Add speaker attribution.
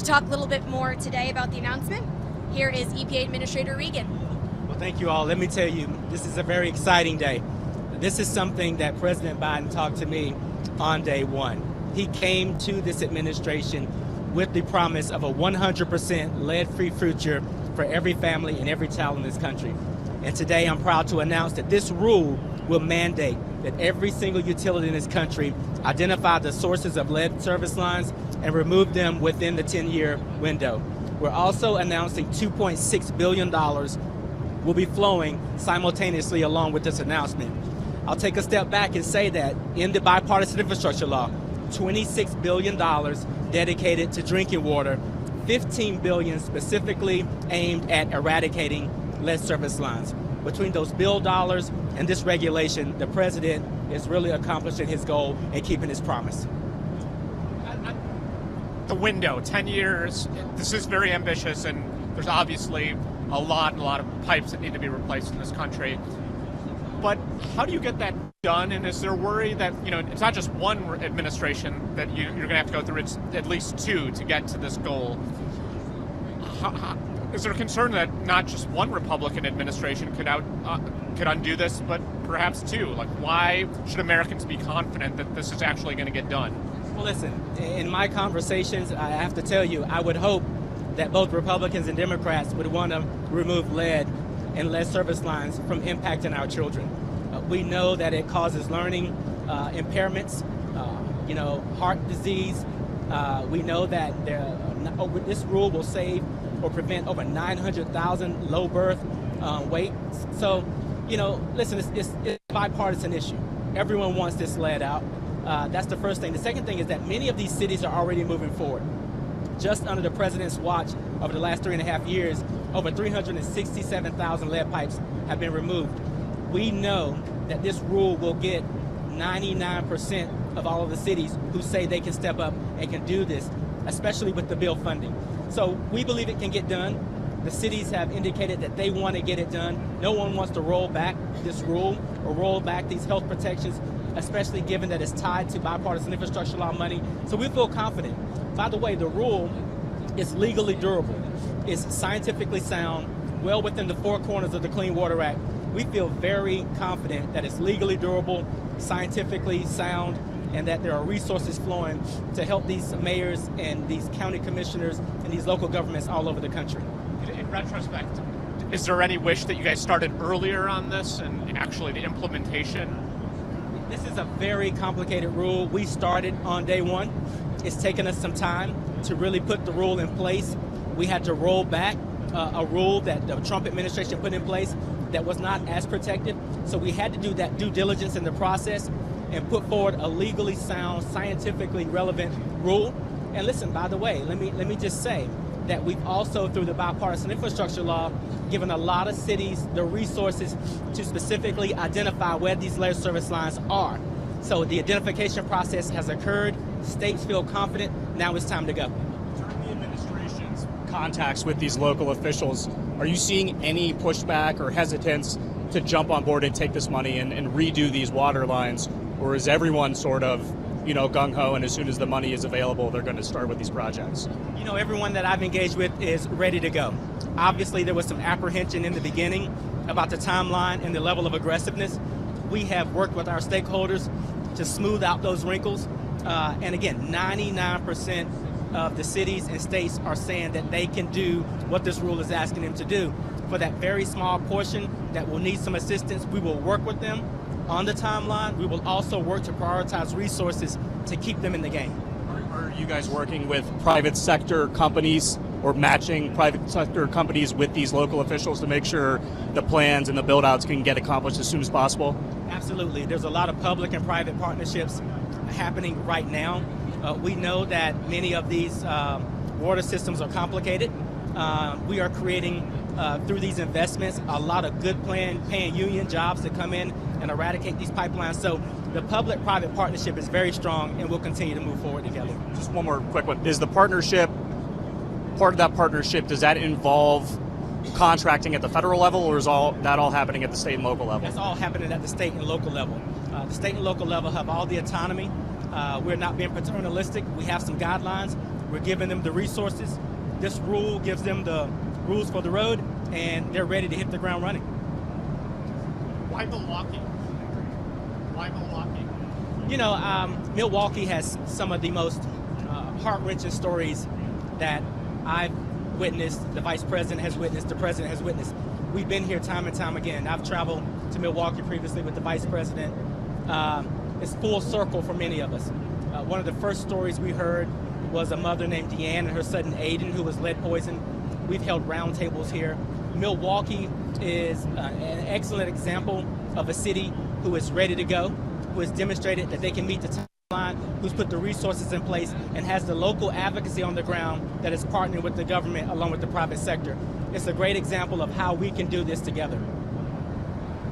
Speaker 1: To talk a little bit more today about the announcement, here is EPA Administrator Reagan.
Speaker 2: Well, thank you all. Let me tell you, this is a very exciting day. This is something that President Biden talked to me on day one. He came to this administration with the promise of a 100% lead-free future for every family and every child in this country. And today I'm proud to announce that this rule will mandate that every single utility in this country identify the sources of lead service lines and remove them within the 10-year window. We're also announcing $2.6 billion will be flowing simultaneously along with this announcement. I'll take a step back and say that in the bipartisan infrastructure law, $26 billion dedicated to drinking water, $15 billion specifically aimed at eradicating lead service lines. Between those bill dollars and this regulation, the president is really accomplishing his goal and keeping his promise.
Speaker 3: The window, 10 years, this is very ambitious, and there's obviously a lot of pipes that need to be replaced in this country. But how do you get that done? And is there worry that, it's not just one administration that you're going to have to go through, it's at least two to get to this goal? Is there a concern that not just one Republican administration could undo this, but perhaps two? Like, why should Americans be confident that this is actually going to get done?
Speaker 2: Well, listen, in my conversations, I have to tell you, I would hope that both Republicans and Democrats would want to remove lead and lead service lines from impacting our children. We know that it causes learning impairments, heart disease. We know that this rule will save or prevent over 900,000 low birth weight. So, listen, it's a bipartisan issue. Everyone wants this lead out. That's the first thing. The second thing is that many of these cities are already moving forward. Just under the president's watch over the last 3.5 years, over 367,000 lead pipes have been removed. We know that this rule will get 99% of all of the cities who say they can step up and can do this, especially with the bill funding. So we believe it can get done. The cities have indicated that they want to get it done. No one wants to roll back this rule or roll back these health protections, especially given that it's tied to bipartisan infrastructure law money. So we feel confident. By the way, the rule is legally durable. It's scientifically sound, well within the four corners of the Clean Water Act. We feel very confident that it's legally durable, scientifically sound, and that there are resources flowing to help these mayors and these county commissioners and these local governments all over the country.
Speaker 3: In retrospect, is there any wish that you guys started earlier on this and actually the implementation?
Speaker 2: This is a very complicated rule. We started on day one. It's taken us some time to really put the rule in place. We had to roll back a rule that the Trump administration put in place that was not as protective. So we had to do that due diligence in the process and put forward a legally sound, scientifically relevant rule. And listen, by the way, let me just say that we've also, through the bipartisan infrastructure law, given a lot of cities the resources to specifically identify where these lead service lines are. So the identification process has occurred. States feel confident. Now it's time to go.
Speaker 4: During the administration's contacts with these local officials, are you seeing any pushback or hesitance to jump on board and take this money and redo these water lines? Or is everyone sort of, gung-ho, and as soon as the money is available, they're going to start with these projects?
Speaker 2: Everyone that I've engaged with is ready to go. Obviously, there was some apprehension in the beginning about the timeline and the level of aggressiveness. We have worked with our stakeholders to smooth out those wrinkles. And again, 99% of the cities and states are saying that they can do what this rule is asking them to do. For that very small portion that will need some assistance, we will work with them on the timeline. We will also work to prioritize resources to keep them in the game.
Speaker 4: Are you guys working with private sector companies or matching private sector companies with these local officials to make sure the plans and the build-outs can get accomplished as soon as possible?
Speaker 2: Absolutely. There's a lot of public and private partnerships happening right now. We know that many of these water systems are complicated. We are creating, through these investments, a lot of good paying union jobs to come in and eradicate these pipelines. So the public-private partnership is very strong, and we'll continue to move forward together.
Speaker 4: Just one more quick one. Is the partnership, part of that partnership, does that involve contracting at the federal level, or is that all happening at the state and local level?
Speaker 2: That's all happening at the state and local level. The state and local level have all the autonomy. We're not being paternalistic. We have some guidelines, We're giving them the resources. This rule gives them the rules for the road, and they're ready to hit the ground running.
Speaker 3: Why Milwaukee? Why Milwaukee?
Speaker 2: You know, Milwaukee has some of the most heart-wrenching stories that I've witnessed, the vice president has witnessed, the president has witnessed. We've been here time and time again. I've traveled to Milwaukee previously with the vice president. It's full circle for many of us. One of the first stories we heard was a mother named Deanne and her son Aiden, who was lead poisoned. We've held roundtables here. Milwaukee is an excellent example of a city who is ready to go, who has demonstrated that they can meet the timeline, who's put the resources in place, and has the local advocacy on the ground that is partnering with the government along with the private sector. It's a great example of how we can do this together.